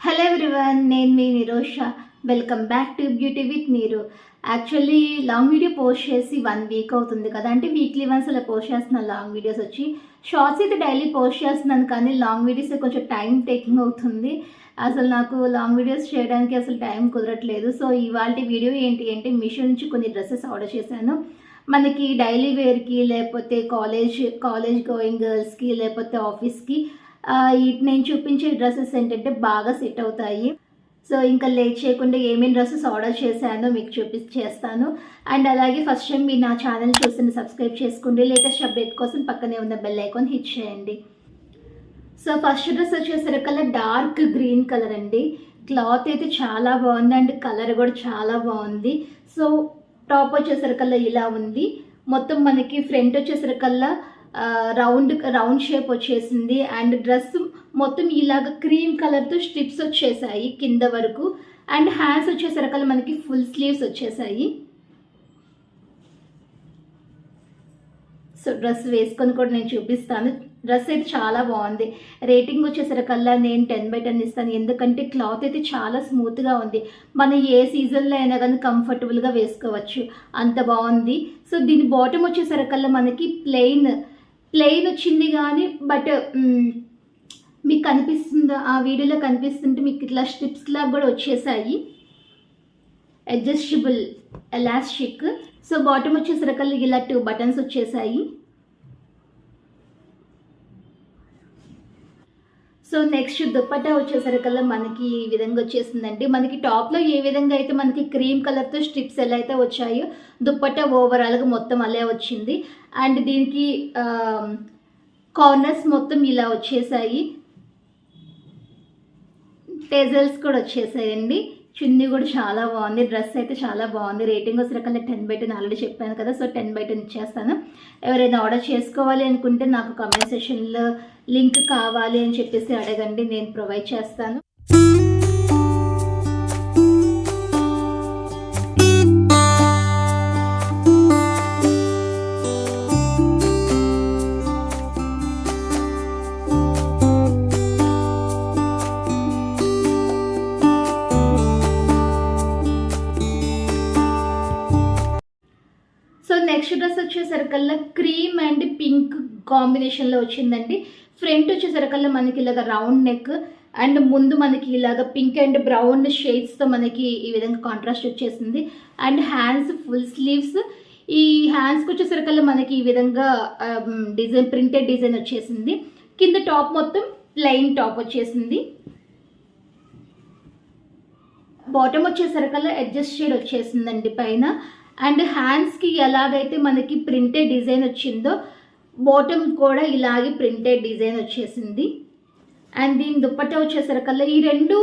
Hello everyone, నేను మీ Nirosha. Welcome back to beauty with Neeru. Actually long video post చేసి 1 week అవుతుంది కదా, అంటే వీక్లీ వన్స్ అలా పోస్ట్ చేస్తున్నాను లాంగ్ వీడియోస్ వచ్చి. షార్ట్స్ అయితే డైలీ పోస్ట్ చేస్తున్నాను, కానీ లాంగ్ వీడియోస్ కొంచెం టైం టేకింగ్ అవుతుంది. అసలు నాకు లాంగ్ వీడియోస్ చేయడానికి అసలు టైం కుదరట్లేదు. సో ఇవాళ వీడియో ఏంటి అంటే, మీషో నుంచి కొన్ని డ్రెస్సెస్ ఆర్డర్ చేశాను. మనకి డైలీ వేర్కి, లేకపోతే కాలేజ్ గోయింగ్ గర్ల్స్కి, లేకపోతే ఆఫీస్కి నేను చూపించే డ్రెస్సెస్ ఏంటంటే బాగా సెట్ అవుతాయి. సో ఇంకా లేట్ చేయకుండా ఏమేమి డ్రెస్సెస్ ఆర్డర్ చేశానో మీకు చూపించేస్తాను. అండ్ అలాగే ఫస్ట్ టైం మీరు నా ఛానల్ చూసి సబ్స్క్రైబ్ చేసుకోండి. లేటెస్ట్ అప్డేట్ కోసం పక్కనే ఉన్న బెల్ ఐకాన్ హిట్ చేయండి. సో ఫస్ట్ డ్రెస్ వచ్చేసరికల్లా డార్క్ గ్రీన్ కలర్ అండి. క్లాత్ అయితే చాలా బాగుంది అండ్ కలర్ కూడా చాలా బాగుంది. సో టాప్ వచ్చేసరికల్లా ఇలా ఉంది. మొత్తం మనకి ఫ్రంట్ వచ్చేసరికల్లా రౌండ్ షేప్ వచ్చేసింది. అండ్ డ్రెస్ మొత్తం ఇలాగ క్రీమ్ కలర్తో స్ట్రిప్స్ వచ్చేసాయి కింద వరకు. అండ్ హ్యాండ్స్ వచ్చేసరికల్లా మనకి ఫుల్ స్లీవ్స్ వచ్చేసాయి. సో డ్రెస్ వేసుకొని కూడా నేను చూపిస్తాను. డ్రెస్ అయితే చాలా బాగుంది. రేటింగ్ వచ్చేసరికల్లా నేను 10/10 ఇస్తాను, ఎందుకంటే క్లాత్ అయితే చాలా స్మూత్గా ఉంది. మనం ఏ సీజన్లో అయినా కానీ కంఫర్టబుల్గా వేసుకోవచ్చు, అంత బాగుంది. సో దీని బాటమ్ వచ్చేసరికల్లా మనకి ప్లెయిన్ వచ్చింది, కానీ బట్ మీకు కనిపిస్తుందా, ఆ వీడియోలో కనిపిస్తుంటే మీకు ఇట్లా స్ట్రిప్స్ లాగా కూడా వచ్చేసాయి. Adjustable elastic. సో బాటమ్ వచ్చేసరికల్లా ఇలా 2 బటన్స్ వచ్చేసాయి. సో నెక్స్ట్ దుప్పట్టా వచ్చేసరికల్లా మనకి ఈ విధంగా వచ్చేసిందండి. మనకి టాప్లో ఏ విధంగా అయితే మనకి క్రీమ్ కలర్తో స్ట్రిప్స్ ఎలా అయితే వచ్చాయో, దుప్పట్టా ఓవరాల్గా మొత్తం అలా వచ్చింది. అండ్ దీనికి కార్నర్స్ మొత్తం ఇలా వచ్చేసాయి. టేజల్స్ కూడా వచ్చేసాయండి. చున్నీ కూడా చాలా బాగుంది. డ్రెస్ అయితే చాలా బాగుంది. రేటింగ్ వచ్చేసరికల్లా 10/10 ఆల్రెడీ చెప్పాను కదా, సో 10/10 ఇచ్చేస్తాను. ఎవరైనా ఆర్డర్ చేసుకోవాలి అనుకుంటే నాకు కామెంట్ సెక్షన్లో లింక్ కావాలి అని చెప్పేసి అడగండి, నేను ప్రొవైడ్ చేస్తాను. సో నెక్స్ట్ డ్రెస్ వచ్చేసరికల్లా క్రీమ్ అండ్ పింక్ కాంబినేషన్లో వచ్చిందండి. ఫ్రంట్ వచ్చేసరికల్లా మనకి ఇలాగ రౌండ్ నెక్ అండ్ ముందు మనకి ఇలాగ పింక్ అండ్ బ్రౌన్ షేడ్స్తో మనకి ఈ విధంగా కాంట్రాస్ట్ వచ్చేసింది. And hands full sleeves. ఈ హ్యాండ్స్కి వచ్చేసరికల్లా మనకి ఈ విధంగా ప్రింటెడ్ డిజైన్ వచ్చేసింది. కింద టాప్ మొత్తం ప్లెయిన్ టాప్ వచ్చేసింది. బాటమ్ వచ్చేసరికల్లా అడ్జస్ట్ షేడ్ వచ్చేసిందండి పైన. అండ్ హ్యాండ్స్కి ఎలాగైతే మనకి ప్రింటెడ్ డిజైన్ వచ్చిందో, బాటమ్ కూడా ఇలాగే ప్రింటెడ్ డిజైన్ వచ్చేసింది. అండ్ దీని దుప్పట్టా వచ్చేసరికల్లా ఈ రెండు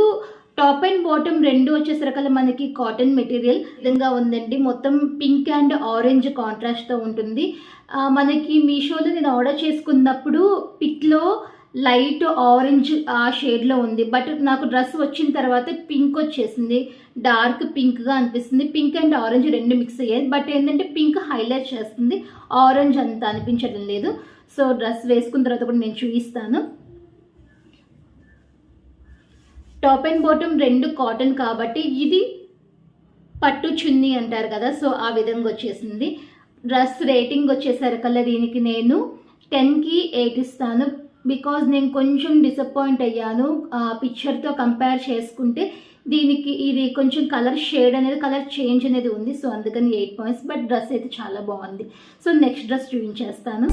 టాప్ అండ్ బాటమ్ రెండు వచ్చేసరికల్లా మనకి కాటన్ మెటీరియల్ విధంగా ఉందండి. మొత్తం పింక్ అండ్ ఆరెంజ్ కాంట్రాస్ట్తో ఉంటుంది. మనకి మీషోలో నేను ఆర్డర్ చేసుకున్నప్పుడు పిక్లో లైట్ ఆరెంజ్ ఆ షేడ్లో ఉంది, బట్ నాకు డ్రెస్ వచ్చిన తర్వాత పింక్ వచ్చేసింది. డార్క్ పింక్గా అనిపిస్తుంది. పింక్ అండ్ ఆరెంజ్ రెండు మిక్స్ అయ్యాయి, బట్ ఏంటంటే పింక్ హైలైట్ చేస్తుంది, ఆరెంజ్ అంత అనిపించడం లేదు. సో డ్రెస్ వేసుకున్న తర్వాత కూడా నేను చూపిస్తాను. టాప్ అండ్ బాటమ్ రెండు కాటన్ కాబట్టి ఇది పట్టు చున్నీ అంటారు కదా, సో ఆ విధంగా వచ్చేసింది. డ్రెస్ రేటింగ్ వచ్చేసరికల్లా దీనికి నేను 10కి 8 ఇస్తాను. బికాజ్ నేను కొంచెం డిసప్పాయింట్ అయ్యాను పిక్చర్తో కంపేర్ చేసుకుంటే. దీనికి ఇది కొంచెం కలర్ చేంజ్ అనేది ఉంది, సో అందుకని 8 పాయింట్స్. బట్ డ్రెస్ అయితే చాలా బాగుంది. సో నెక్స్ట్ డ్రెస్ చూపించేస్తాను.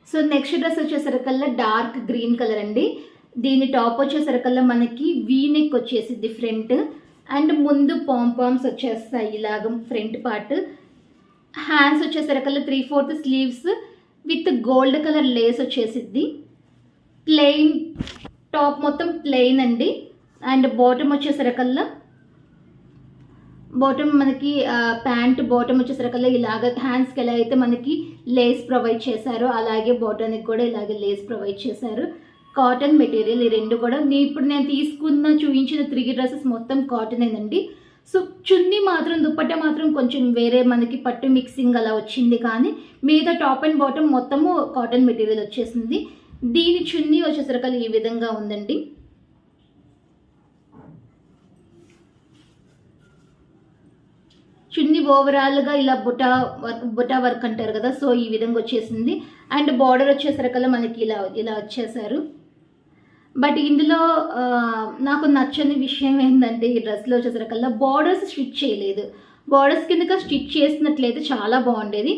సో నెక్స్ట్ డ్రెస్ వచ్చేసరికల్లా డార్క్ గ్రీన్ కలర్ అండి. దీని టాప్ వచ్చేసరికల్లా మనకి వీ నెక్ వచ్చేసింది ఫ్రంట్. అండ్ ముందు పాంపామ్స్ వచ్చేస్తాయి ఇలాగ ఫ్రంట్ పార్ట్. హ్యాండ్స్ వచ్చేసరికల్లా 3/4 sleeves with gold colour lace వచ్చేసిద్ది. ప్లెయిన్ టాప్ మొత్తం ప్లెయిన్ అండి. అండ్ బాటమ్ వచ్చేసరికల్లా బాటమ్ మనకి ప్యాంట్ బాటమ్ వచ్చేసరికల్లా ఇలాగ హ్యాండ్స్కి ఎలా అయితే మనకి లేస్ ప్రొవైడ్ చేశారో అలాగే బాటమ్కి కూడా ఇలాగే లేస్ ప్రొవైడ్ చేశారు. కాటన్ మెటీరియల్ ఈ రెండు కూడా ఇప్పుడు నేను తీసుకున్న చూపించిన 3 డ్రెస్సెస్ మొత్తం కాటనేనండి. సో చున్నీ మాత్రం దుపట్టా మాత్రం కొంచెం వేరే మనకి పట్టు మిక్సింగ్ అలా వచ్చింది, కానీ మీద టాప్ అండ్ బాటమ్ మొత్తము కాటన్ మెటీరియల్ వచ్చేసింది. దీని చున్నీ వచ్చేసరికల్లా ఈ విధంగా ఉందండి. చున్నీ ఓవరాల్గా ఇలా బుటా వర్క్ అంటారు కదా, సో ఈ విధంగా వచ్చేసింది. అండ్ బార్డర్ వచ్చేసరికల్లా మనకి ఇలా వచ్చేసారు. బట్ ఇందులో నాకు నచ్చని విషయం ఏంటంటే ఈ డ్రెస్లో వచ్చేసరికల్లా బార్డర్స్ స్టిచ్ చేయలేదు. బార్డర్స్ కిందగా స్టిచ్ చేసినట్లయితే చాలా బాగుండేది.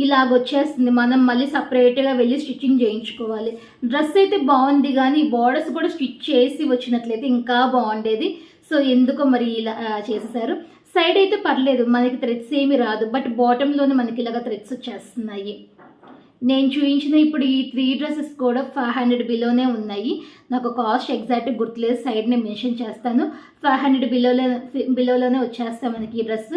ఇలాగ వచ్చేస్తుంది, మనం మళ్ళీ సపరేట్గా వెళ్ళి స్టిచ్చింగ్ చేయించుకోవాలి. డ్రెస్ అయితే బాగుంది, కానీ బార్డర్స్ కూడా స్టిచ్ చేసి వచ్చినట్లయితే ఇంకా బాగుండేది. సో ఎందుకో మరి ఇలా చేసేసారు. సైడ్ అయితే పర్లేదు, మనకి థ్రెడ్స్ ఏమి రాదు, బట్ బాటంలోనే మనకి ఇలాగ థ్రెడ్స్ వచ్చేస్తున్నాయి. నేను చూపించిన ఇప్పుడు ఈ 3 డ్రెస్సెస్ కూడా 500 బిలోనే ఉన్నాయి. నాకు కాస్ట్ ఎగ్జాక్ట్ గుర్తులేదు, సైడ్ నేను మెన్షన్ చేస్తాను. 500 బిలోలోనే వచ్చేస్తాయి మనకి ఈ డ్రెస్.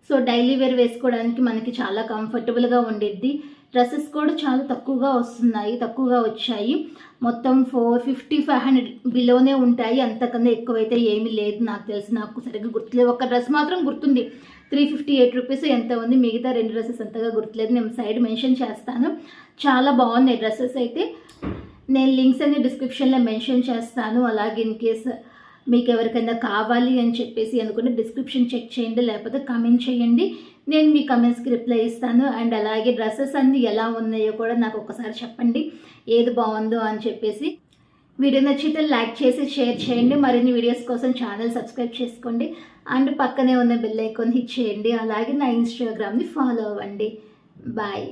సో డైలీ వేర్ వేసుకోవడానికి మనకి చాలా కంఫర్టబుల్గా ఉండిద్ది. డ్రెస్సెస్ కూడా చాలా తక్కువగా వచ్చాయి. మొత్తం 450-500 బిలోనే ఉంటాయి, అంతకన్నా ఎక్కువైతే ఏమీ లేదు నాకు తెలిసి. నాకు సరిగ్గా గుర్తులేదు. ఒక డ్రెస్ మాత్రం గుర్తుంది, 358 రూపీస్ ఎంత ఉంది. మిగతా 2 డ్రెస్సెస్ అంతగా గుర్తులేదు, నేను సైడ్ మెన్షన్ చేస్తాను. చాలా బాగున్నాయి డ్రెస్సెస్ అయితే. నేను లింక్స్ అన్ని డిస్క్రిప్షన్లో మెన్షన్ చేస్తాను. అలాగే ఇన్ కేస్ మీకు ఎవరికైనా కావాలి అని చెప్పేసి అనుకుంటే డిస్క్రిప్షన్ చెక్ చేయండి, లేకపోతే కమెంట్ చేయండి, నేను మీ కమెంట్స్కి రిప్లై ఇస్తాను. అండ్ అలాగే డ్రెస్సెస్ అన్నీ ఎలా ఉన్నాయో కూడా నాకు ఒకసారి చెప్పండి, ఏది బాగుందో అని చెప్పేసి. వీడియో నచ్చితే లైక్ చేసి షేర్ చేయండి. మరిన్ని వీడియోస్ కోసం ఛానల్ సబ్స్క్రైబ్ చేసుకోండి. అండ్ పక్కనే ఉన్న బెల్ ఐకాన్ హిట్ చేయండి. అలాగే నా ఇన్స్టాగ్రామ్ని ఫాలో అవ్వండి. బాయ్.